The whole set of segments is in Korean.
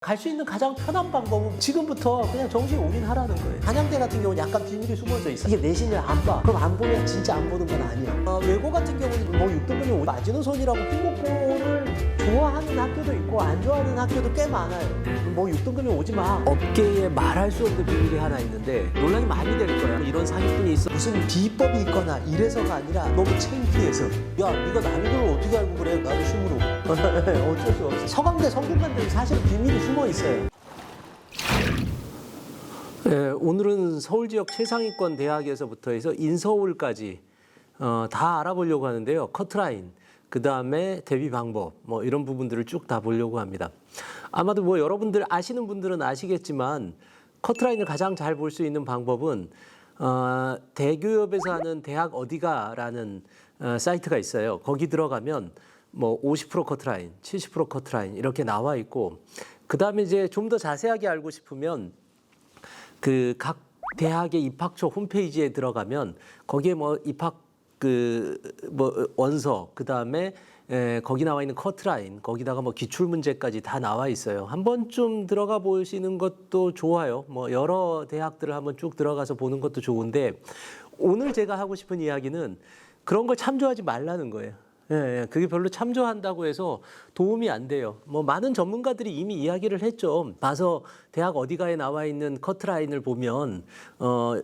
갈 수 있는 가장 편한 방법은 지금부터 그냥 정시 올인하라는 거예요. 한양대 같은 경우는 약간 비밀이 숨어져 있어. 이게 내신을 안 봐. 그럼 안 보면 진짜 안 보는 건 아니야. 외고 같은 경우는 뭐 6등급이면 마지노선이라고 필목고를 좋아하는 학교도 있고 안 좋아하는 학교도 꽤 많아요. 뭐 6등급이면 오지 마. 업계에 말할 수 없는 비밀이 하나 있는데 논란이 많이 될 거야. 이런 사기꾼이 있어. 무슨 비법이 있거나 이래서가 아니라 너무 창피해서. 야, 네가 남의 돈을 어떻게 알고 그래? 나도 심으로. 어쩔 수 없어. 서강대 성균관대는 사실 비밀이 숨어 있어요. 네, 오늘은 서울 지역 최상위권 대학에서부터 해서 인서울까지 다 알아보려고 하는데요. 커트라인, 그 다음에 대비 방법, 뭐 이런 부분들을 쭉 다 보려고 합니다. 아마도 뭐 여러분들 아시는 분들은 아시겠지만 커트라인을 가장 잘 볼 수 있는 방법은 대교협에서 하는 대학 어디가라는 사이트가 있어요. 거기 들어가면 뭐 50% 커트라인, 70% 커트라인 이렇게 나와 있고, 그 다음에 이제 좀 더 자세하게 알고 싶으면 그 각 대학의 입학처 홈페이지에 들어가면 거기에 뭐 입학 뭐 원서, 그 다음에 거기 나와 있는 커트라인, 거기다가 뭐 기출 문제까지 다 나와 있어요. 한 번쯤 들어가 보시는 것도 좋아요. 뭐 여러 대학들을 한번 쭉 들어가서 보는 것도 좋은데, 오늘 제가 하고 싶은 이야기는 그런 걸 참조하지 말라는 거예요. 예, 그게 별로 참조한다고 해서 도움이 안 돼요. 뭐 많은 전문가들이 이미 이야기를 했죠. 봐서 대학 어디가에 나와 있는 커트라인을 보면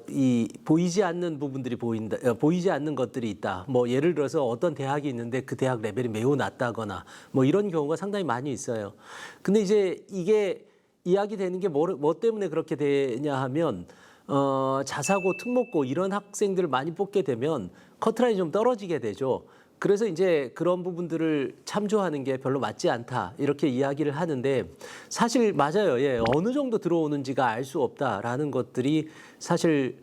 이 보이지 않는 부분들이 보인다, 보이지 않는 것들이 있다. 뭐 예를 들어서 어떤 대학이 있는데 그 대학 레벨이 매우 낮다거나 뭐 이런 경우가 상당히 많이 있어요. 근데 이제 이게 이야기되는 게 뭐 때문에 그렇게 되냐 하면 자사고, 특목고 이런 학생들을 많이 뽑게 되면 커트라인이 좀 떨어지게 되죠. 그래서 이제 그런 부분들을 참조하는 게 별로 맞지 않다 이렇게 이야기를 하는데, 사실 맞아요. 예, 어느 정도 들어오는지가 알 수 없다라는 것들이 사실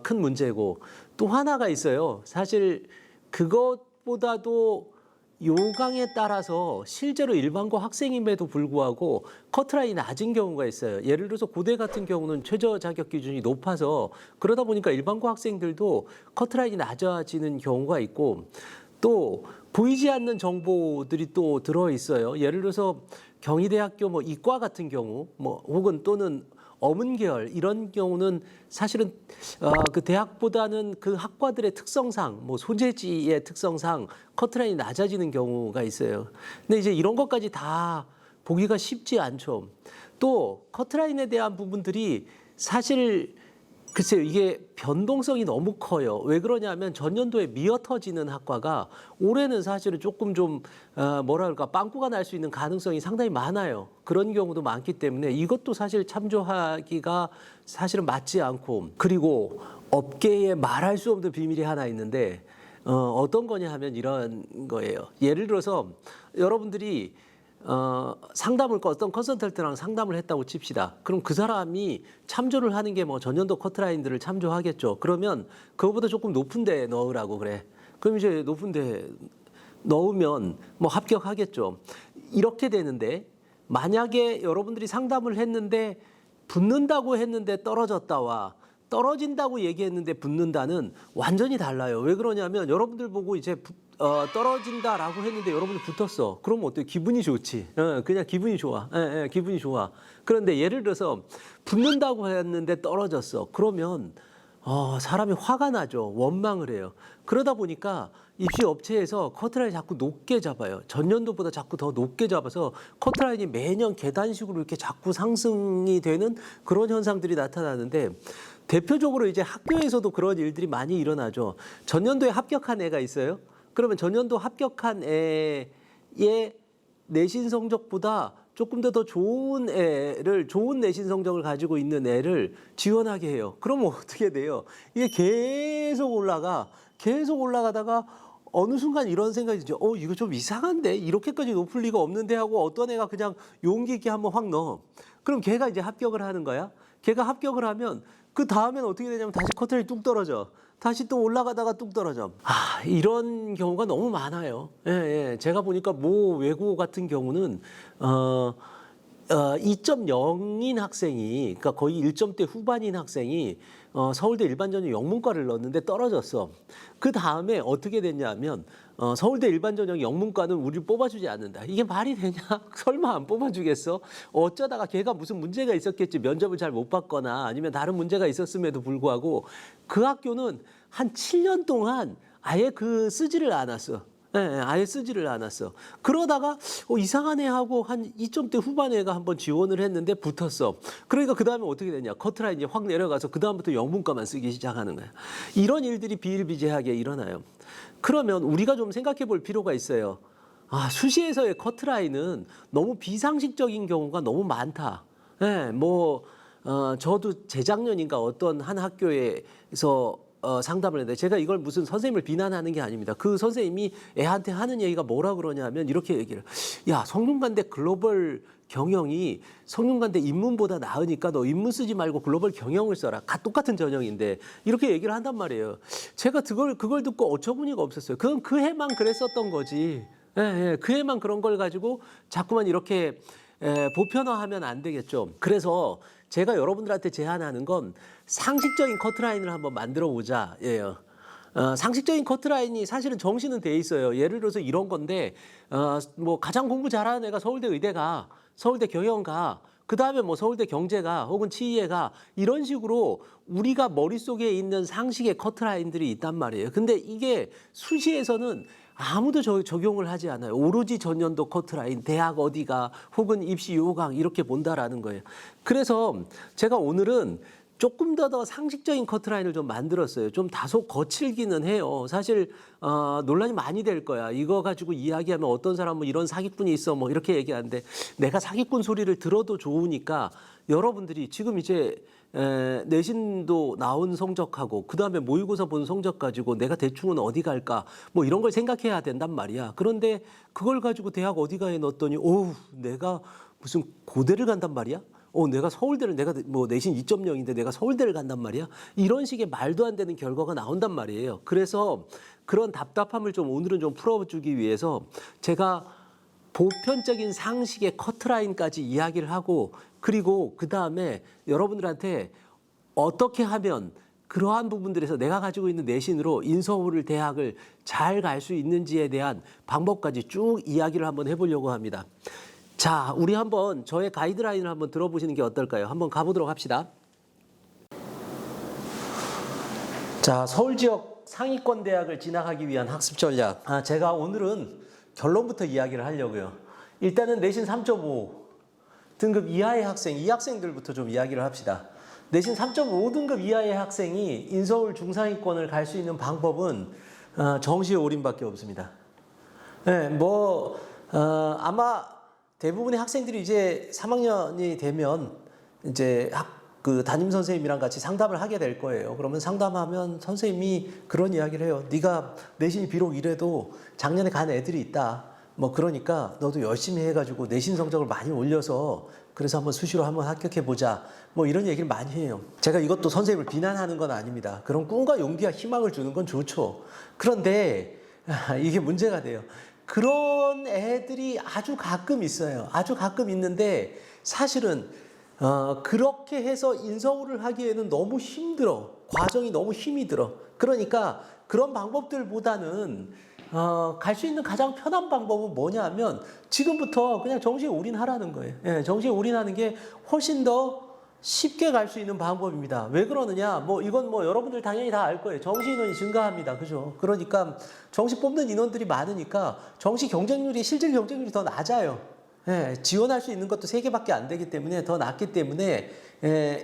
큰 문제고, 또 하나가 있어요. 사실 그것보다도 요강에 따라서 실제로 일반고 학생임에도 불구하고 커트라인이 낮은 경우가 있어요. 예를 들어서 고대 같은 경우는 최저 자격 기준이 높아서 그러다 보니까 일반고 학생들도 커트라인이 낮아지는 경우가 있고, 또 보이지 않는 정보들이 또 들어 있어요. 예를 들어서 경희대학교 뭐 이과 같은 경우, 뭐 혹은 또는 어문계열 이런 경우는 사실은 그 대학보다는 그 학과들의 특성상, 뭐 소재지의 특성상 커트라인이 낮아지는 경우가 있어요. 근데 이제 이런 것까지 다 보기가 쉽지 않죠. 또 커트라인에 대한 부분들이 사실 글쎄요, 이게 변동성이 너무 커요. 왜 그러냐면 전년도에 미어 터지는 학과가 올해는 사실은 조금 좀 뭐랄까 빵꾸가 날 수 있는 가능성이 상당히 많아요. 그런 경우도 많기 때문에 이것도 사실 참조하기가 사실은 맞지 않고, 그리고 업계에 말할 수 없는 비밀이 하나 있는데 어떤 거냐 하면 이런 거예요. 예를 들어서 여러분들이 상담을 어떤 컨설턴트랑 상담을 했다고 칩시다. 그럼 그 사람이 참조를 하는 게 뭐 전년도 커트라인들을 참조하겠죠. 그러면 그거보다 조금 높은 데 넣으라고 그래. 그럼 이제 높은 데 넣으면 뭐 합격하겠죠. 이렇게 되는데, 만약에 여러분들이 상담을 했는데 붙는다고 했는데 떨어졌다와 떨어진다고 얘기했는데 붙는다는 완전히 달라요. 왜 그러냐면 여러분들 보고 이제 떨어진다라고 했는데 여러분이 붙었어. 그러면 어때요? 기분이 좋지. 그냥 기분이 좋아. 기분이 좋아. 그런데 예를 들어서 붙는다고 했는데 떨어졌어. 그러면 사람이 화가 나죠. 원망을 해요. 그러다 보니까 입시 업체에서 커트라인이 자꾸 높게 잡아요. 전년도보다 자꾸 더 높게 잡아서 커트라인이 매년 계단식으로 이렇게 자꾸 상승이 되는 그런 현상들이 나타나는데, 대표적으로 이제 학교에서도 그런 일들이 많이 일어나죠. 전년도에 합격한 애가 있어요. 그러면 전년도 합격한 애의 내신 성적보다 조금 더 좋은 애를, 좋은 내신 성적을 가지고 있는 애를 지원하게 해요. 그러면 어떻게 돼요? 이게 계속 올라가다가 어느 순간 이런 생각이 들죠. 이거 좀 이상한데? 이렇게까지 높을 리가 없는데 하고 어떤 애가 그냥 용기 있게 한번 확 넣어. 그럼 걔가 이제 합격을 하는 거야. 걔가 합격을 하면 그 다음엔 어떻게 되냐면 다시 커트라인이 뚝 떨어져. 다시 또 올라가다가 뚝 떨어져. 이런 경우가 너무 많아요. 예. 제가 보니까 모 외고 같은 경우는 2.0인 학생이, 그러니까 거의 1점대 후반인 학생이 서울대 일반전형 영문과를 넣었는데 떨어졌어. 그 다음에 어떻게 됐냐면 서울대 일반전형 영문과는 우리를 뽑아주지 않는다. 이게 말이 되냐? 설마 안 뽑아주겠어? 어쩌다가 걔가 무슨 문제가 있었겠지. 면접을 잘 못 봤거나 아니면 다른 문제가 있었음에도 불구하고 그 학교는 한 7년 동안 아예 쓰지를 않았어. 예, 아예 쓰지를 않았어. 그러다가 이상하네 하고 한 2점대 후반에 애가 한번 지원을 했는데 붙었어. 그러니까 그 다음에 어떻게 되냐. 커트라인이 확 내려가서 그 다음부터 영문과만 쓰기 시작하는 거야. 이런 일들이 비일비재하게 일어나요. 그러면 우리가 좀 생각해 볼 필요가 있어요. 수시에서의 커트라인은 너무 비상식적인 경우가 너무 많다. 예, 저도 재작년인가 어떤 한 학교에서 상담을 했는데 제가 이걸 무슨 선생님을 비난하는 게 아닙니다. 그 선생님이 애한테 하는 얘기가 뭐라 그러냐면 이렇게 얘기를. 야, 성균관대 글로벌 경영이 성균관대 인문보다 나으니까 너 인문 쓰지 말고 글로벌 경영을 써라. 똑같은 전형인데 이렇게 얘기를 한단 말이에요. 제가 그걸 듣고 어처구니가 없었어요. 그건 그 해만 그랬었던 거지. 예, 그 해만 그런 걸 가지고 자꾸만 이렇게 보편화하면 안 되겠죠. 그래서 제가 여러분들한테 제안하는 건 상식적인 커트라인을 한번 만들어 보자. 예요. 상식적인 커트라인이 사실은 정시는 돼 있어요. 예를 들어서 이런 건데 가장 공부 잘하는 애가 서울대 의대가, 서울대 경영가, 그다음에 서울대 경제가 혹은 치의회가 이런 식으로 우리가 머릿속에 있는 상식의 커트라인들이 있단 말이에요. 근데 이게 수시에서는 아무도 적용을 하지 않아요. 오로지 전년도 커트라인, 대학 어디가 혹은 입시 요강 이렇게 본다라는 거예요. 그래서 제가 오늘은 조금 더 상식적인 커트라인을 좀 만들었어요. 좀 다소 거칠기는 해요. 사실 논란이 많이 될 거야. 이거 가지고 이야기하면 어떤 사람은 이런 사기꾼이 있어 이렇게 얘기하는데 내가 사기꾼 소리를 들어도 좋으니까 여러분들이 지금 이제 내신도 나온 성적하고 그다음에 모의고사 본 성적 가지고 내가 대충은 어디 갈까 이런 걸 생각해야 된단 말이야. 그런데 그걸 가지고 대학 어디 가에 넣었더니 내가 무슨 고대를 간단 말이야? 내가 서울대를 내가 내신 2.0인데 내가 서울대를 간단 말이야? 이런 식의 말도 안 되는 결과가 나온단 말이에요. 그래서 그런 답답함을 좀 오늘은 좀 풀어주기 위해서 제가 보편적인 상식의 커트라인까지 이야기를 하고 그리고 그 다음에 여러분들한테 어떻게 하면 그러한 부분들에서 내가 가지고 있는 내신으로 인서울 대학을 잘 갈 수 있는지에 대한 방법까지 쭉 이야기를 한번 해보려고 합니다. 자, 우리 한번 저의 가이드라인을 한번 들어보시는 게 어떨까요? 한번 가보도록 합시다. 자, 서울 지역 상위권 대학을 진학하기 위한 학습 전략. 제가 오늘은 결론부터 이야기를 하려고요. 일단은 내신 3.5 등급 이하의 학생, 이 학생들부터 좀 이야기를 합시다. 내신 3.5등급 이하의 학생이 인서울 중상위권을 갈 수 있는 방법은 정시에 올인밖에 없습니다. 네, 아마 대부분의 학생들이 이제 3학년이 되면 이제 담임 선생님이랑 같이 상담을 하게 될 거예요. 그러면 상담하면 선생님이 그런 이야기를 해요. 네가 내신이 비록 이래도 작년에 간 애들이 있다. 그러니까 너도 열심히 해가지고 내신 성적을 많이 올려서 그래서 한번 수시로 한번 합격해보자. 이런 얘기를 많이 해요. 제가 이것도 선생님을 비난하는 건 아닙니다. 그런 꿈과 용기와 희망을 주는 건 좋죠. 그런데 이게 문제가 돼요. 그런 애들이 아주 가끔 있어요. 아주 가끔 있는데 사실은 그렇게 해서 인서울을 하기에는 너무 힘들어. 과정이 너무 힘이 들어. 그러니까 그런 방법들보다는 갈 수 있는 가장 편한 방법은 뭐냐면 지금부터 그냥 정시에 올인하라는 거예요. 예, 정시에 올인하는 게 훨씬 더 쉽게 갈 수 있는 방법입니다. 왜 그러느냐? 이건 여러분들 당연히 다 알 거예요. 정시 인원이 증가합니다. 그죠? 그러니까 정시 뽑는 인원들이 많으니까 정시 경쟁률이 실질 경쟁률이 더 낮아요. 예, 지원할 수 있는 것도 3개밖에 안 되기 때문에 더 낮기 때문에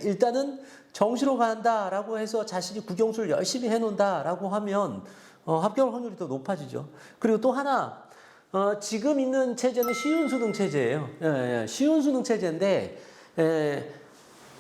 일단은 정시로 간다라고 해서 자신이 국영수를 열심히 해놓는다라고 하면 합격 확률이 더 높아지죠. 그리고 또 하나 지금 있는 체제는 쉬운 수능 체제예요. 쉬운 수능 체제인데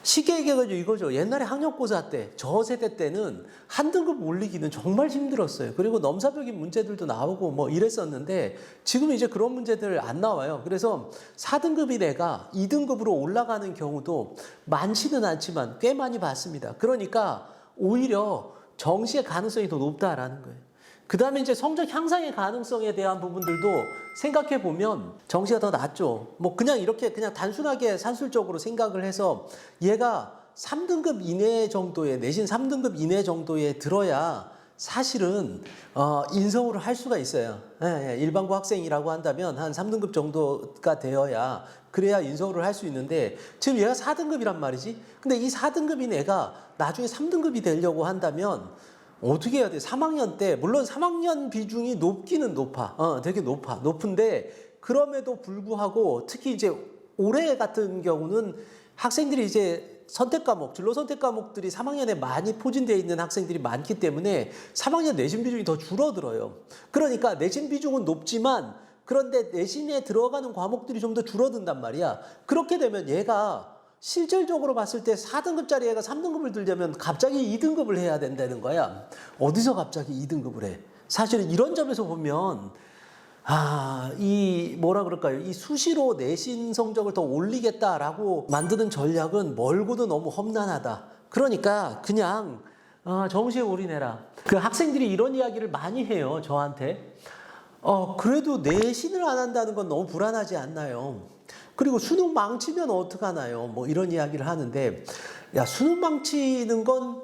쉽게 얘기해가지고 이거죠. 옛날에 학력고사 때, 저 세대 때는 한 등급 올리기는 정말 힘들었어요. 그리고 넘사벽인 문제들도 나오고 이랬었는데 지금 이제 그런 문제들 안 나와요. 그래서 4등급인 애가 2등급으로 올라가는 경우도 많지는 않지만 꽤 많이 봤습니다. 그러니까 오히려 정시의 가능성이 더 높다라는 거예요. 그다음에 이제 성적 향상의 가능성에 대한 부분들도 생각해 보면 정시가 더 낫죠. 뭐 그냥 이렇게 그냥 단순하게 산술적으로 생각을 해서 얘가 3등급 이내 정도의 내신 3등급 이내 정도에 들어야 사실은 인서울을 할 수가 있어요. 예, 예, 일반고 학생이라고 한다면 한 3등급 정도가 되어야 그래야 인서울을 할 수 있는데 지금 얘가 4등급이란 말이지. 근데 이 4등급인 애가 나중에 3등급이 되려고 한다면 어떻게 해야 돼? 3학년 때 물론 3학년 비중이 높기는 높아. 되게 높은데 그럼에도 불구하고 특히 이제 올해 같은 경우는 학생들이 이제 선택 과목, 진로 선택 과목들이 3학년에 많이 포진되어 있는 학생들이 많기 때문에 3학년 내신 비중이 더 줄어들어요. 그러니까 내신 비중은 높지만 그런데 내신에 들어가는 과목들이 좀 더 줄어든단 말이야. 그렇게 되면 얘가 실질적으로 봤을 때 4등급짜리 애가 3등급을 들려면 갑자기 2등급을 해야 된다는 거야. 어디서 갑자기 2등급을 해? 사실은 이런 점에서 보면 이 뭐라 그럴까요? 이 수시로 내신 성적을 더 올리겠다라고 만드는 전략은 멀고도 너무 험난하다. 그러니까 그냥 정시에 올인해라. 그 학생들이 이런 이야기를 많이 해요, 저한테. 그래도 내신을 안 한다는 건 너무 불안하지 않나요? 그리고 수능 망치면 어떡하나요? 뭐 이런 이야기를 하는데, 야, 수능 망치는 건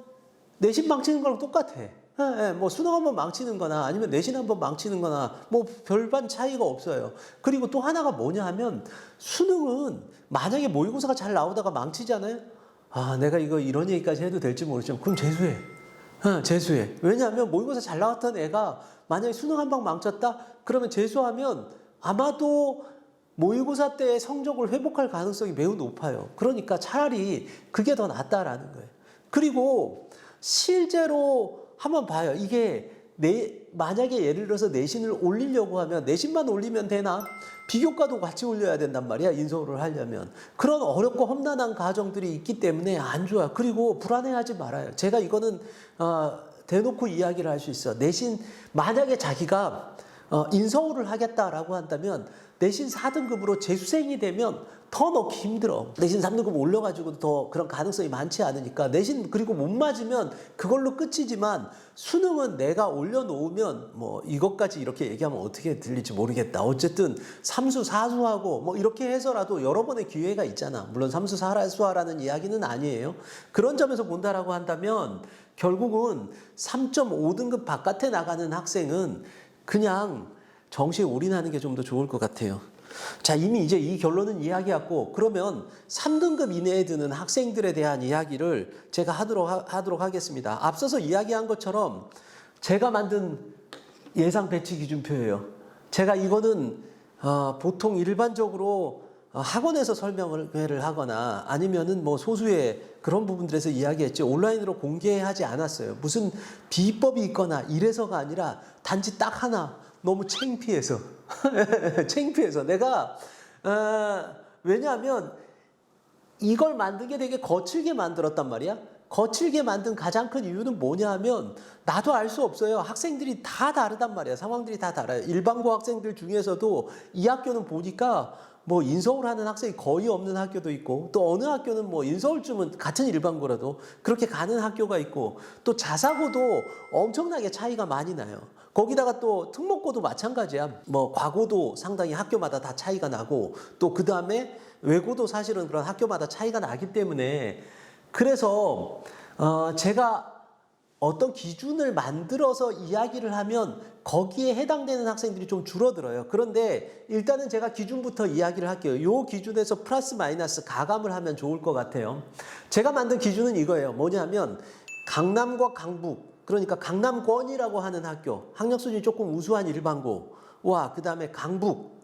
내신 망치는 거랑 똑같아. 예, 뭐 수능 한번 망치는 거나 아니면 내신 한번 망치는 거나 뭐 별반 차이가 없어요. 그리고 또 하나가 뭐냐 하면 수능은 만약에 모의고사가 잘 나오다가 망치잖아요. 내가 이런 얘기까지 해도 될지 모르지만 그럼 재수해. 재수해. 왜냐하면 모의고사 잘 나왔던 애가 만약에 수능 한 방 망쳤다? 그러면 재수하면 아마도 모의고사 때 성적을 회복할 가능성이 매우 높아요. 그러니까 차라리 그게 더 낫다라는 거예요. 그리고 실제로 한번 봐요. 이게 만약에 예를 들어서 내신을 올리려고 하면 내신만 올리면 되나? 비교과도 같이 올려야 된단 말이야. 인서울을 하려면. 그런 어렵고 험난한 과정들이 있기 때문에 안 좋아요. 그리고 불안해하지 말아요. 제가 이거는 대놓고 이야기를 할 수 있어. 내신 만약에 자기가 인서울을 하겠다라고 한다면 내신 4등급으로 재수생이 되면 더 넣기 힘들어. 내신 3등급 올려가지고 더 그런 가능성이 많지 않으니까 내신 그리고 못 맞으면 그걸로 끝이지만 수능은 내가 올려놓으면 뭐 이것까지 이렇게 얘기하면 어떻게 들릴지 모르겠다. 어쨌든 삼수 사수하고 뭐 이렇게 해서라도 여러 번의 기회가 있잖아. 물론 삼수 사수하라는 이야기는 아니에요. 그런 점에서 본다라고 한다면 결국은 3.5등급 바깥에 나가는 학생은 그냥 정시에 올인하는 게 좀 더 좋을 것 같아요. 자, 이미 이제 이 결론은 이야기했고, 그러면 3등급 이내에 드는 학생들에 대한 이야기를 제가 하도록 하겠습니다. 앞서서 이야기한 것처럼 제가 만든 예상 배치 기준표예요. 제가 이거는 보통 일반적으로 학원에서 설명을 하거나 아니면은 뭐 소수의 그런 부분들에서 이야기했지 온라인으로 공개하지 않았어요. 무슨 비법이 있거나 이래서가 아니라 단지 딱 하나 너무 창피해서 창피해서 내가 왜냐하면 이걸 만든 게 되게 거칠게 만들었단 말이야. 거칠게 만든 가장 큰 이유는 뭐냐 하면 나도 알 수 없어요. 학생들이 다 다르단 말이야. 상황들이 다 달라요. 일반고 학생들 중에서도 이 학교는 보니까 뭐 인서울 하는 학생이 거의 없는 학교도 있고 또 어느 학교는 뭐 인서울쯤은 같은 일반고라도 그렇게 가는 학교가 있고 또 자사고도 엄청나게 차이가 많이 나요. 거기다가 또 특목고도 마찬가지야. 뭐 과고도 상당히 학교마다 다 차이가 나고 또 그 다음에 외고도 사실은 그런 학교마다 차이가 나기 때문에 그래서 제가 어떤 기준을 만들어서 이야기를 하면 거기에 해당되는 학생들이 좀 줄어들어요. 그런데 일단은 제가 기준부터 이야기를 할게요. 이 기준에서 플러스 마이너스 가감을 하면 좋을 것 같아요. 제가 만든 기준은 이거예요. 뭐냐면 강남과 강북, 그러니까 강남권이라고 하는 학교, 학력 수준이 조금 우수한 일반고와 그 다음에 강북,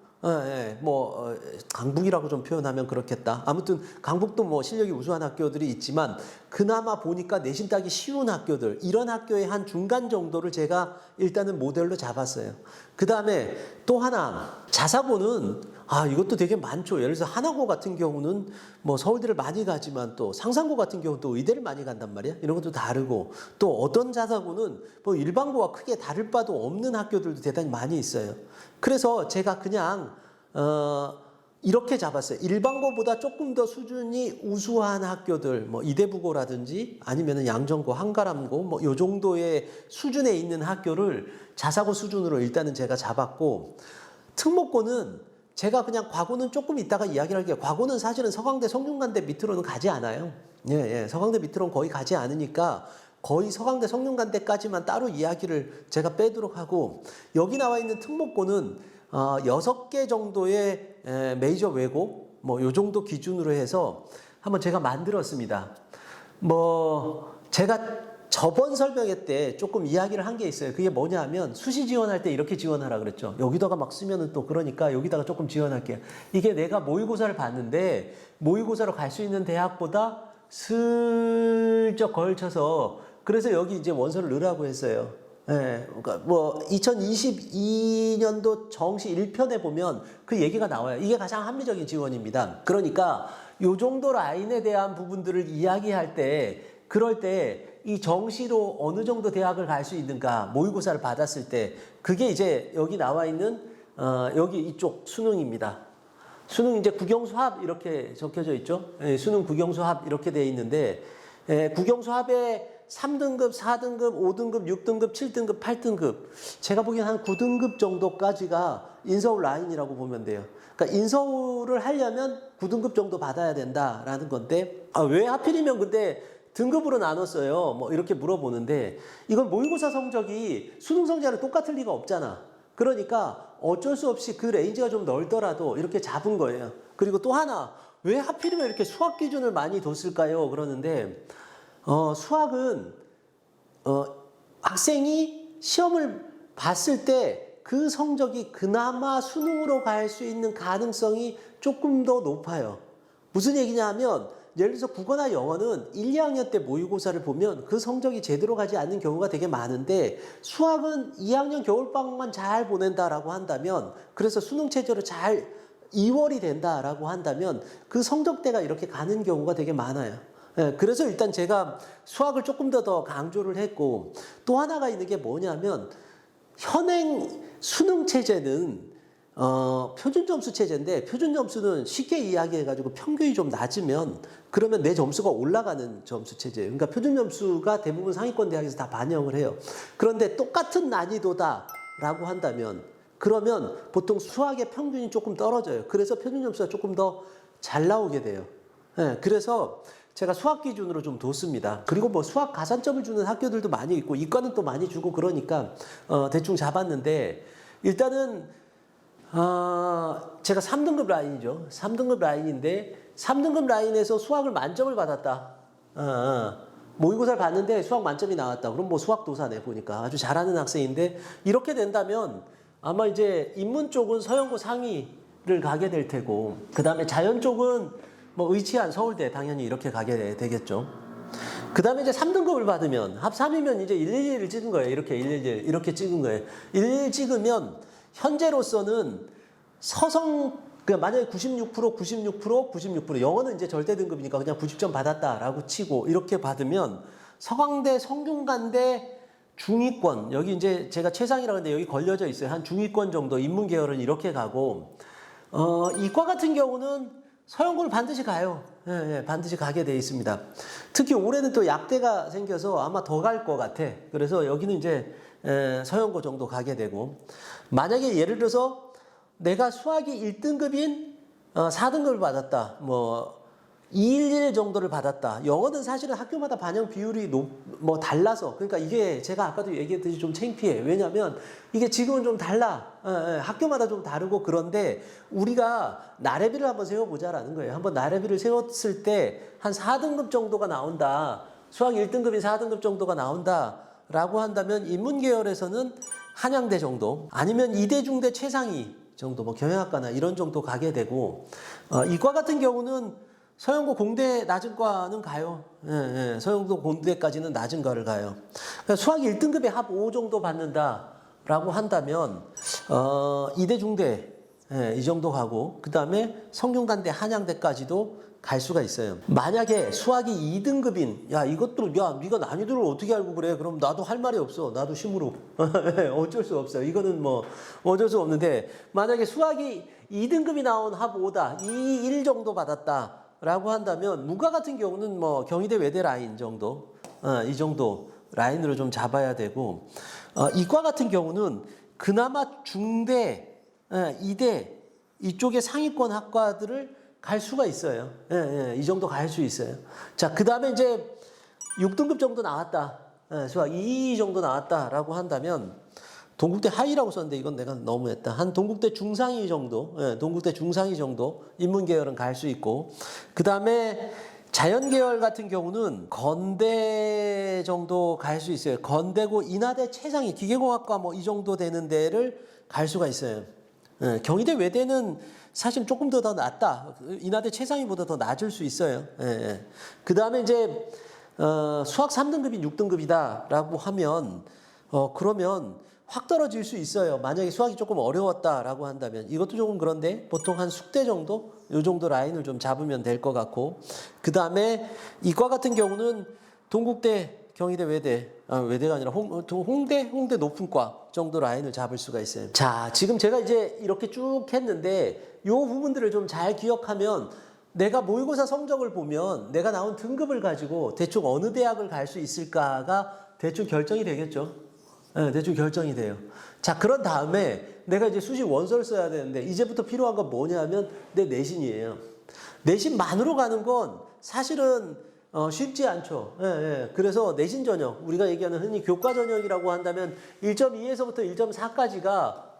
강북이라고 좀 표현하면 그렇겠다. 아무튼 강북도 뭐 실력이 우수한 학교들이 있지만 그나마 보니까 내신 따기 쉬운 학교들, 이런 학교의 한 중간 정도를 제가 일단은 모델로 잡았어요. 그 다음에 또 하나, 자사고는 이것도 되게 많죠. 예를 들어서 하나고 같은 경우는 뭐 서울대를 많이 가지만 또 상산고 같은 경우는 또 의대를 많이 간단 말이야. 이런 것도 다르고 또 어떤 자사고는 뭐 일반고와 크게 다를 바도 없는 학교들도 대단히 많이 있어요. 그래서 제가 그냥 이렇게 잡았어요. 일반고보다 조금 더 수준이 우수한 학교들, 뭐 이대부고라든지 아니면은 양정고, 한가람고, 뭐 요 정도의 수준에 있는 학교를 자사고 수준으로 일단은 제가 잡았고, 특목고는 제가 그냥 과고는 조금 이따가 이야기를 할게요. 과고는 사실은 서강대, 성균관대 밑으로는 가지 않아요. 예, 서강대 밑으로는 거의 가지 않으니까 거의 서강대, 성균관대까지만 따로 이야기를 제가 빼도록 하고, 여기 나와 있는 특목고는 6개 정도의 메이저 외고 뭐 요 정도 기준으로 해서 한번 제가 만들었습니다. 뭐 제가 저번 설명회 때 조금 이야기를 한 게 있어요. 그게 뭐냐면 수시 지원할 때 이렇게 지원하라 그랬죠. 여기다가 막 쓰면은 또 그러니까 여기다가 조금 지원할게요. 이게 내가 모의고사를 봤는데 모의고사로 갈 수 있는 대학보다 슬쩍 걸쳐서 그래서 여기 이제 원서를 넣으라고 했어요. 예, 그러니까 뭐 2022년도 정시 1편에 보면 그 얘기가 나와요. 이게 가장 합리적인 지원입니다. 그러니까 요 정도 라인에 대한 부분들을 이야기할 때 그럴 때 이 정시로 어느 정도 대학을 갈 수 있는가 모의고사를 받았을 때 그게 이제 여기 나와 있는 여기 이쪽 수능입니다. 수능 이제 국영수합 이렇게 적혀져 있죠. 예, 수능 국영수합 이렇게 돼 있는데 국영수합에 3등급, 4등급, 5등급, 6등급, 7등급, 8등급 제가 보기엔 한 9등급 정도까지가 인서울 라인이라고 보면 돼요. 그러니까 인서울을 하려면 9등급 정도 받아야 된다라는 건데 왜 하필이면 근데 등급으로 나눴어요? 뭐 이렇게 물어보는데 이건 모의고사 성적이 수능 성적이랑 똑같을 리가 없잖아. 그러니까 어쩔 수 없이 그 레인지가 좀 넓더라도 이렇게 잡은 거예요. 그리고 또 하나 왜 하필이면 이렇게 수학 기준을 많이 뒀을까요? 그러는데 수학은 학생이 시험을 봤을 때 그 성적이 그나마 수능으로 갈 수 있는 가능성이 조금 더 높아요. 무슨 얘기냐 하면 예를 들어서 국어나 영어는 1, 2학년 때 모의고사를 보면 그 성적이 제대로 가지 않는 경우가 되게 많은데 수학은 2학년 겨울방학만 잘 보낸다라고 한다면 그래서 수능 체제로 잘 이월이 된다라고 한다면 그 성적대가 이렇게 가는 경우가 되게 많아요. 예, 그래서 일단 제가 수학을 조금 더 강조를 했고 또 하나가 있는 게 뭐냐면 현행 수능 체제는 표준 점수 체제인데 표준 점수는 쉽게 이야기해가지고 평균이 좀 낮으면 그러면 내 점수가 올라가는 점수 체제예요. 그러니까 표준 점수가 대부분 상위권 대학에서 다 반영을 해요. 그런데 똑같은 난이도다라고 한다면 그러면 보통 수학의 평균이 조금 떨어져요. 그래서 표준 점수가 조금 더 잘 나오게 돼요. 네, 그래서 제가 수학 기준으로 좀 뒀습니다. 그리고 뭐 수학 가산점을 주는 학교들도 많이 있고 이과는 또 많이 주고 그러니까 대충 잡았는데 일단은 제가 3등급 라인이죠. 3등급 라인인데 3등급 라인에서 수학을 만점을 받았다. 모의고사를 봤는데 수학 만점이 나왔다. 그럼 뭐 수학도사네 보니까 아주 잘하는 학생인데 이렇게 된다면 아마 이제 인문 쪽은 서영고 상위를 가게 될 테고 그 다음에 자연 쪽은 뭐 의치한 서울대 당연히 이렇게 가게 되겠죠. 그 다음에 이제 3등급을 받으면 합 3이면 이제 111을 찍은 거예요. 이렇게 111 이렇게 찍은 거예요. 111 찍으면 현재로서는 서성 만약에 96% 영어는 이제 절대 등급이니까 그냥 90점 받았다라고 치고 이렇게 받으면 서강대, 성균관대 중위권 여기 이제 제가 최상이라고 하는데 여기 걸려져 있어요. 한 중위권 정도 인문 계열은 이렇게 가고 이과 같은 경우는 서영고를 반드시 가요. 예, 반드시 가게 돼 있습니다. 특히 올해는 또 약대가 생겨서 아마 더 갈 것 같아. 그래서 여기는 이제 서영고 정도 가게 되고 만약에 예를 들어서 내가 수학이 1등급인 4등급을 받았다. 뭐 211 정도를 받았다. 영어는 사실은 학교마다 반영 비율이 뭐 달라서 그러니까 이게 제가 아까도 얘기했듯이 좀 창피해. 왜냐하면 이게 지금은 좀 달라. 학교마다 좀 다르고 그런데 우리가 나래비를 한번 세워보자라는 거예요. 한번 나래비를 세웠을 때 한 4등급 정도가 나온다. 수학 1등급인 4등급 정도가 나온다라고 한다면 인문계열에서는 한양대 정도 아니면 이대중대 최상위 정도 뭐 경영학과나 이런 정도 가게 되고 이과 같은 경우는 서영고 공대 낮은 과는 가요. 예, 서영고 공대까지는 낮은 과를 가요. 그러니까 수학 1등급에 합 5 정도 받는다라고 한다면 이대 중대 이 정도 가고 그 다음에 성균관대 한양대까지도 갈 수가 있어요. 만약에 수학이 2등급인, 야, 이것도, 야, 네가 난이도를 어떻게 알고 그래? 그럼 나도 할 말이 없어. 나도 심으로. 어쩔 수 없어요. 이거는 뭐, 어쩔 수 없는데, 만약에 수학이 2등급이 나온 합5다, 2, 1 정도 받았다. 라고 한다면, 문과 같은 경우는 뭐, 경희대 외대 라인 정도, 이 정도 라인으로 좀 잡아야 되고, 이과 같은 경우는 그나마 중대, 이대, 이쪽의 상위권 학과들을 갈 수가 있어요. 이 정도 갈 수 있어요. 자, 그 다음에 이제 6등급 정도 나왔다. 수학 2 정도 나왔다라고 한다면, 동국대 하위라고 썼는데 이건 내가 너무했다. 한 동국대 중상위 정도, 동국대 중상위 정도 인문계열은 갈 수 있고, 그 다음에 자연계열 같은 경우는 건대 정도 갈 수 있어요. 건대고 인하대 최상위, 기계공학과 뭐 이 정도 되는 데를 갈 수가 있어요. 경희대 외대는 사실 조금 더 낫다. 인하대 최상위보다 더 낮을 수 있어요. 그 다음에 이제 수학 3등급이 6등급이다라고 하면 그러면 확 떨어질 수 있어요. 만약에 수학이 조금 어려웠다라고 한다면 이것도 조금 그런데 보통 한 숙대 정도 이 정도 라인을 좀 잡으면 될 것 같고, 그 다음에 이과 같은 경우는 동국대, 경희대, 외대, 외대가 아니라 홍대 높은과 정도 라인을 잡을 수가 있어요. 자, 지금 제가 이제 이렇게 쭉 했는데 이 부분들을 좀 잘 기억하면 내가 모의고사 성적을 보면 내가 나온 등급을 가지고 대충 어느 대학을 갈 수 있을까가 대충 결정이 되겠죠. 대충 결정이 돼요. 자, 그런 다음에 내가 이제 수시 원서를 써야 되는데 이제부터 필요한 건 뭐냐면 내 내신이에요. 내신만으로 가는 건 사실은 쉽지 않죠. 그래서 내신 전형, 우리가 얘기하는 흔히 교과 전형이라고 한다면 1.2에서부터 1.4까지가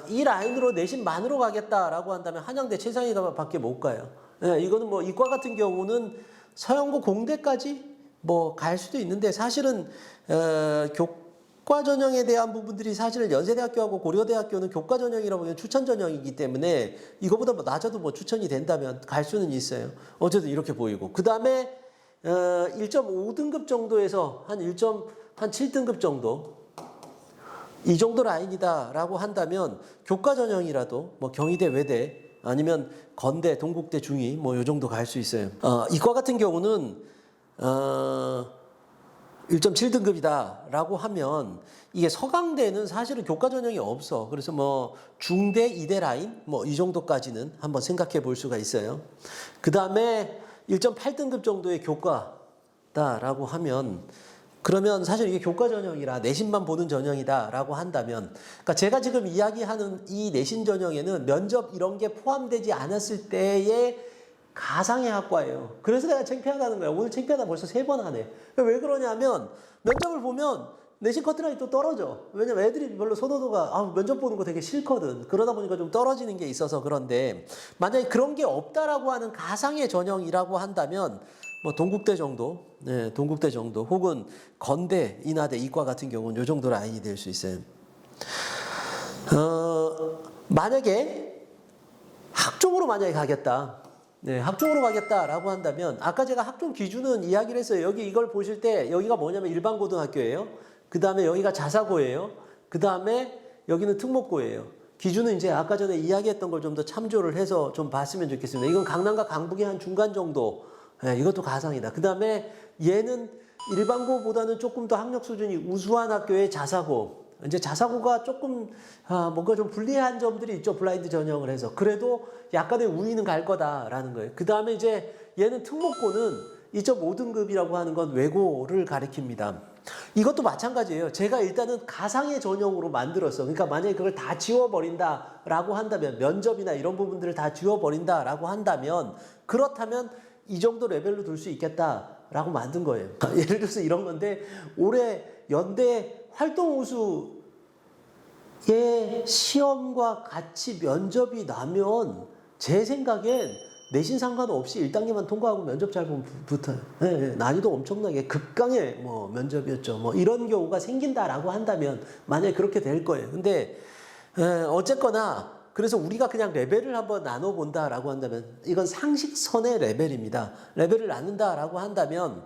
이 라인으로 내신만으로 가겠다라고 한다면 한양대 최상위밖에 못 가요. 이거는 뭐 이과 같은 경우는 서영고 공대까지 뭐 갈 수도 있는데 사실은 교과 전형에 대한 부분들이 사실은 연세대학교하고 고려대학교는 교과 전형이라고 하면 추천 전형이기 때문에 이거보다 뭐 낮아도 뭐 추천이 된다면 갈 수는 있어요. 어쨌든 이렇게 보이고, 그 다음에 1.5등급 정도에서 한 7등급 정도 이 정도 라인이다라고 한다면 교과 전형이라도 뭐 경희대, 외대 아니면 건대, 동국대, 중위 뭐 요 정도 갈 수 있어요. 이과 같은 경우는 1.7등급이다라고 하면 이게 서강대는 사실은 교과 전형이 없어. 그래서 뭐 중대, 이대 라인 뭐 이 정도까지는 한번 생각해 볼 수가 있어요. 그 다음에 1.8등급 정도의 교과다라고 하면 그러면 사실 이게 교과 전형이라 내신만 보는 전형이다라고 한다면, 그러니까 제가 지금 이야기하는 이 내신 전형에는 면접 이런 게 포함되지 않았을 때의 가상의 학과예요. 그래서 내가 창피하다는 거야. 오늘 창피하다 벌써 3번 하네. 왜 그러냐면 면접을 보면 내신 커트라인이 또 떨어져. 왜냐면 애들이 별로 선호도가 면접 보는 거 되게 싫거든. 그러다 보니까 좀 떨어지는 게 있어서 그런데, 만약에 그런 게 없다라고 하는 가상의 전형이라고 한다면 뭐 동국대 정도, 동국대 정도 혹은 건대, 인하대, 이과 같은 경우는 이 정도 라인이 될 수 있어요. 만약에 학종으로 만약에 가겠다. 학종으로 가겠다라고 한다면 아까 제가 학종 기준은 이야기를 했어요. 여기 이걸 보실 때 여기가 뭐냐면 일반 고등학교예요. 그 다음에 여기가 자사고예요. 그 다음에 여기는 특목고예요. 기준은 이제 아까 전에 이야기했던 걸 좀 더 참조를 해서 좀 봤으면 좋겠습니다. 이건 강남과 강북의 한 중간 정도. 이것도 가상이다. 그 다음에 얘는 일반고보다는 조금 더 학력 수준이 우수한 학교의 자사고. 이제 자사고가 조금 뭔가 좀 불리한 점들이 있죠. 블라인드 전형을 해서. 그래도 약간의 우위는 갈 거다라는 거예요. 그 다음에 이제 얘는 특목고는 2.5등급이라고 하는 건 외고를 가리킵니다. 이것도 마찬가지예요. 제가 일단은 가상의 전형으로 만들었어. 그러니까 만약에 그걸 다 지워버린다라고 한다면, 면접이나 이런 부분들을 다 지워버린다라고 한다면, 그렇다면 이 정도 레벨로 둘 수 있겠다라고 만든 거예요. 예를 들어서 이런 건데, 올해 연대 활동 우수의 시험과 같이 면접이 나면 제 생각엔 내신 상관없이 1단계만 통과하고 면접 잘 보면 붙어요. 난이도 엄청나게 극강의 뭐 면접이었죠. 뭐 이런 경우가 생긴다라고 한다면 만약에 그렇게 될 거예요. 근데 어쨌거나 그래서 우리가 그냥 레벨을 한번 나눠본다라고 한다면 이건 상식선의 레벨입니다. 레벨을 나눈다라고 한다면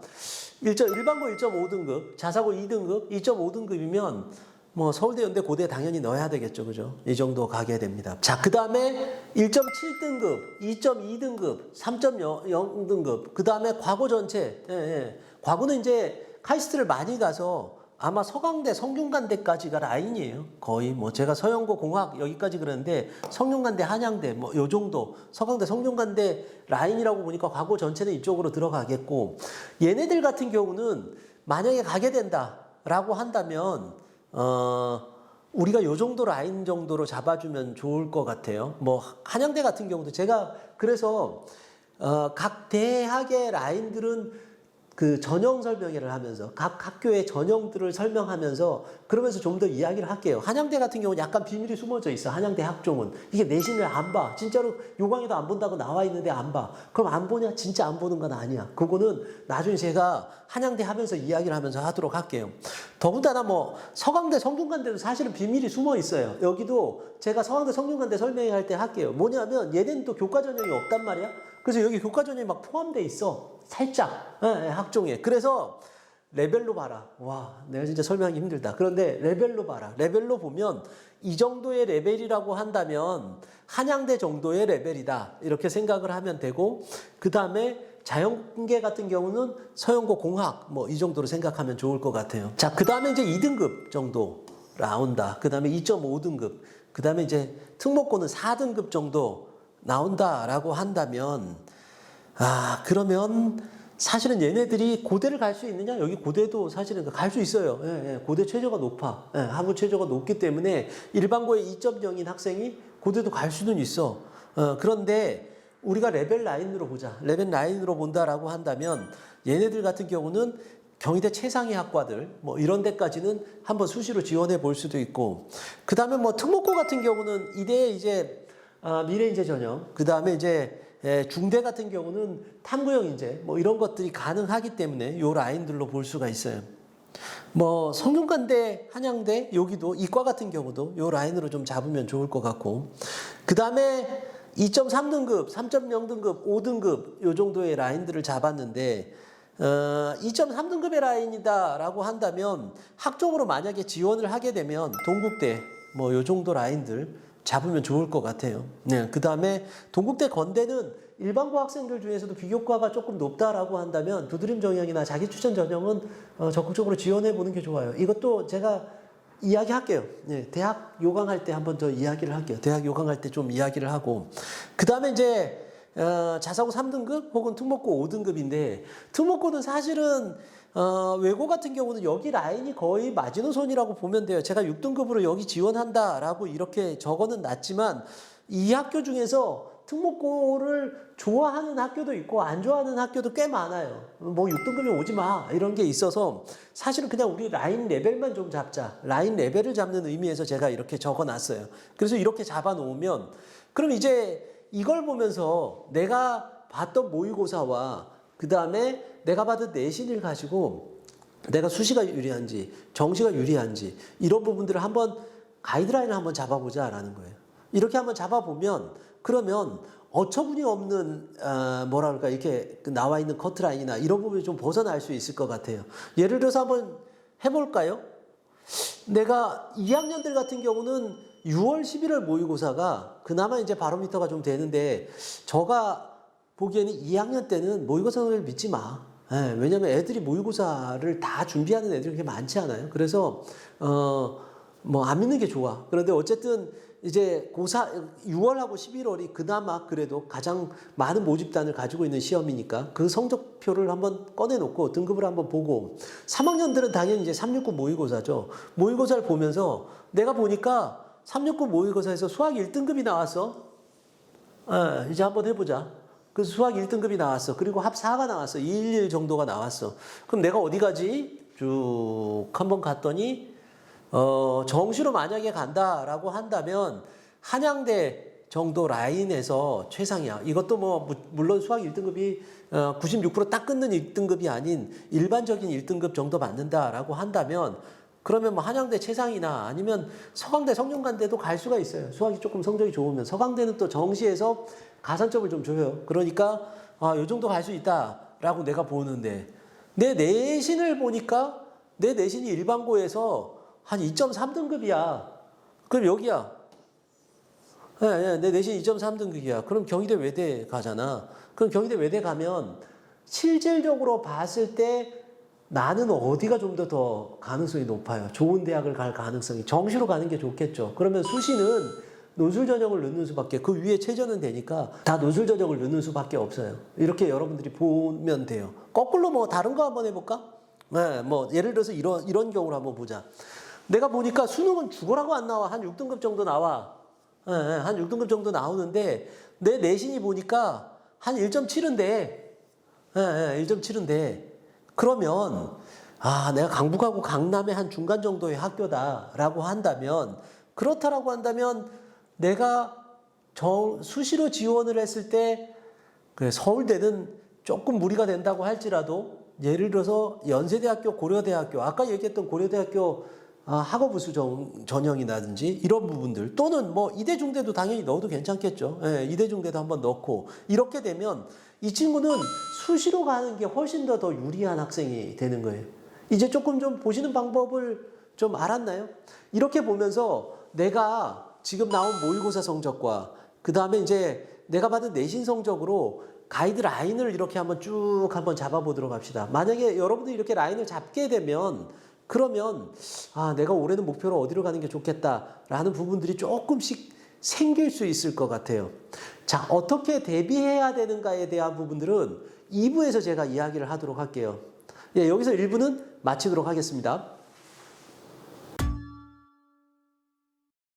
일반고 1.5등급, 자사고 2등급, 2.5등급이면 뭐 서울대, 연대, 고대 당연히 넣어야 되겠죠. 그죠? 이 정도 가게 됩니다. 자, 그 다음에 1.7등급, 2.2등급, 3.0등급, 그 다음에 과고 전체. 예, 예. 과고는 이제 카이스트를 많이 가서 아마 서강대, 성균관대까지가 라인이에요. 거의 뭐 제가 서영고 공학 여기까지 그러는데 성균관대, 한양대 뭐 요 정도, 서강대, 성균관대 라인이라고 보니까 과고 전체는 이쪽으로 들어가겠고, 얘네들 같은 경우는 만약에 가게 된다라고 한다면 우리가 요 정도 라인 정도로 잡아주면 좋을 것 같아요. 뭐 한양대 같은 경우도 제가 그래서 각 대학의 라인들은 그 전형 설명회를 하면서 각 학교의 전형들을 설명하면서 그러면서 좀 더 이야기를 할게요. 한양대 같은 경우는 약간 비밀이 숨어져 있어. 한양대 학종은 이게 내신을 안 봐. 진짜로 요강에도 안 본다고 나와 있는데 안 봐. 그럼 안 보냐? 진짜 안 보는 건 아니야. 그거는 나중에 제가 한양대 하면서 이야기를 하면서 하도록 할게요. 더군다나 뭐 서강대, 성균관대도 사실은 비밀이 숨어 있어요. 여기도 제가 서강대, 성균관대 설명할 때 할게요. 뭐냐면 얘네는 또 교과 전형이 없단 말이야. 그래서 여기 교과 전형이 막 포함돼 있어. 살짝 학종에. 그래서 레벨로 봐라. 와, 내가 진짜 설명하기 힘들다. 그런데 레벨로 봐라. 레벨로 보면 이 정도의 레벨이라고 한다면 한양대 정도의 레벨이다. 이렇게 생각을 하면 되고, 그 다음에 자연계 같은 경우는 서영고 공학 뭐 이 정도로 생각하면 좋을 것 같아요. 자, 그 다음에 이제 2등급 정도 나온다. 그 다음에 2.5등급. 그 다음에 이제 특목고는 4등급 정도 나온다라고 한다면, 그러면 사실은 얘네들이 고대를 갈 수 있느냐? 여기 고대도 사실은 갈 수 있어요. 예, 예. 고대 최저가 높아. 예, 학부 최저가 높기 때문에 일반고에 2.0인 학생이 고대도 갈 수는 있어. 그런데 우리가 레벨 라인으로 보자. 레벨 라인으로 본다라고 한다면 얘네들 같은 경우는 경희대 최상위 학과들 뭐 이런 데까지는 한번 수시로 지원해 볼 수도 있고, 그 다음에 뭐 특목고 같은 경우는 이대 이제 미래인재 전형, 그 다음에 이제 중대 같은 경우는 탐구형 인재 뭐 이런 것들이 가능하기 때문에 요 라인들로 볼 수가 있어요. 뭐 성균관대, 한양대 여기도 이과 같은 경우도 요 라인으로 좀 잡으면 좋을 것 같고, 그 다음에 2.3등급, 3.0등급, 5등급 요 정도의 라인들을 잡았는데 2.3등급의 라인이다라고 한다면 학종으로 만약에 지원을 하게 되면 동국대 뭐 요 정도 라인들 잡으면 좋을 것 같아요. 네, 그 다음에 동국대, 건대는 일반고 학생들 중에서도 비교과가 조금 높다라고 한다면 두드림 전형이나 자기 추천 전형은 적극적으로 지원해 보는 게 좋아요. 이것도 제가 이야기할게요. 네, 대학 요강할 때 한번 더 이야기를 할게요. 대학 요강할 때 좀 이야기를 하고, 그 다음에 이제 자사고 3등급 혹은 특목고 5등급인데 특목고는 사실은 외고 같은 경우는 여기 라인이 거의 마지노선이라고 보면 돼요. 제가 6등급으로 여기 지원한다라고 이렇게 적어는 놨지만 이 학교 중에서 특목고를 좋아하는 학교도 있고 안 좋아하는 학교도 꽤 많아요. 뭐 6등급이 오지 마 이런 게 있어서 사실은 그냥 우리 라인 레벨만 좀 잡자. 라인 레벨을 잡는 의미에서 제가 이렇게 적어놨어요. 그래서 이렇게 잡아놓으면 그럼 이제 이걸 보면서 내가 봤던 모의고사와 그 다음에 내가 받은 내신을 가지고 내가 수시가 유리한지 정시가 유리한지 이런 부분들을 한번 가이드라인을 한번 잡아보자라는 거예요. 이렇게 한번 잡아보면 그러면 어처구니 없는 뭐라 그럴까 이렇게 나와 있는 커트라인이나 이런 부분이 좀 벗어날 수 있을 것 같아요. 예를 들어서 한번 해볼까요? 내가 2학년들 같은 경우는 6월 11월 모의고사가 그나마 이제 바로미터가 좀 되는데 제가 보기에는 2학년 때는 모의고사를 믿지 마. 예, 왜냐면 애들이 모의고사를 다 준비하는 애들이 그렇게 많지 않아요. 그래서 뭐 안 믿는 게 좋아. 그런데 어쨌든 이제 고사 6월하고 11월이 그나마 그래도 가장 많은 모집단을 가지고 있는 시험이니까 그 성적표를 한번 꺼내놓고 등급을 한번 보고 3학년들은 당연히 이제 369 모의고사죠. 모의고사를 보면서 내가 보니까 369 모의고사에서 수학 1등급이 나왔어. 이제 한번 해보자. 그래서 수학 1등급이 나왔어. 그리고 합 4가 나왔어. 211 정도가 나왔어. 그럼 내가 어디 가지? 쭉 한번 갔더니 정시로 만약에 간다라고 한다면 한양대 정도 라인에서 최상이야. 이것도 뭐 물론 수학 1등급이 96%딱 끊는 1등급이 아닌 일반적인 1등급 정도 받는다라고 한다면 그러면 뭐 한양대 최상이나 아니면 서강대, 성균관대도 갈 수가 있어요. 수학이 조금 성적이 좋으면. 서강대는 또 정시에서 가산점을 좀 줘요. 그러니까 요 정도 갈 수 있다라고 내가 보는데 내 내신을 보니까 내 내신이 일반고에서 한 2.3등급이야. 그럼 여기야. 내 내신 2.3등급이야. 그럼 경희대 외대 가잖아. 그럼 경희대 외대 가면 실질적으로 봤을 때 나는 어디가 좀 더 가능성이 높아요. 좋은 대학을 갈 가능성이. 정시로 가는 게 좋겠죠. 그러면 수시는 노술 전형을 넣는 수밖에, 그 위에 최저는 되니까 다 노술 전형을 넣는 수밖에 없어요. 이렇게 여러분들이 보면 돼요. 거꾸로 뭐 다른 거 한번 해볼까? 네, 뭐 예를 들어서 이런 경우를 한번 보자. 내가 보니까 수능은 죽어라고 안 나와. 한 6등급 정도 나와. 한 6등급 정도 나오는데 내 내신이 보니까 한 1.7인데 1.7인데 그러면 내가 강북하고 강남의 한 중간 정도의 학교다라고 한다면, 그렇다라고 한다면 내가 수시로 지원을 했을 때 서울대는 조금 무리가 된다고 할지라도, 예를 들어서 연세대학교, 고려대학교, 아까 얘기했던 고려대학교 학업우수 전형이라든지 이런 부분들, 또는 뭐 이대중대도 당연히 넣어도 괜찮겠죠. 이대중대도 한번 넣고, 이렇게 되면 이 친구는 수시로 가는 게 훨씬 더 유리한 학생이 되는 거예요. 이제 조금 좀 보시는 방법을 좀 알았나요? 이렇게 보면서 내가 지금 나온 모의고사 성적과 그 다음에 이제 내가 받은 내신 성적으로 가이드라인을 이렇게 한번 쭉 한번 잡아보도록 합시다. 만약에 여러분들이 이렇게 라인을 잡게 되면, 그러면 내가 올해는 목표로 어디로 가는 게 좋겠다라는 부분들이 조금씩 생길 수 있을 것 같아요. 자, 어떻게 대비해야 되는가에 대한 부분들은 2부에서 제가 이야기를 하도록 할게요. 여기서 1부는 마치도록 하겠습니다.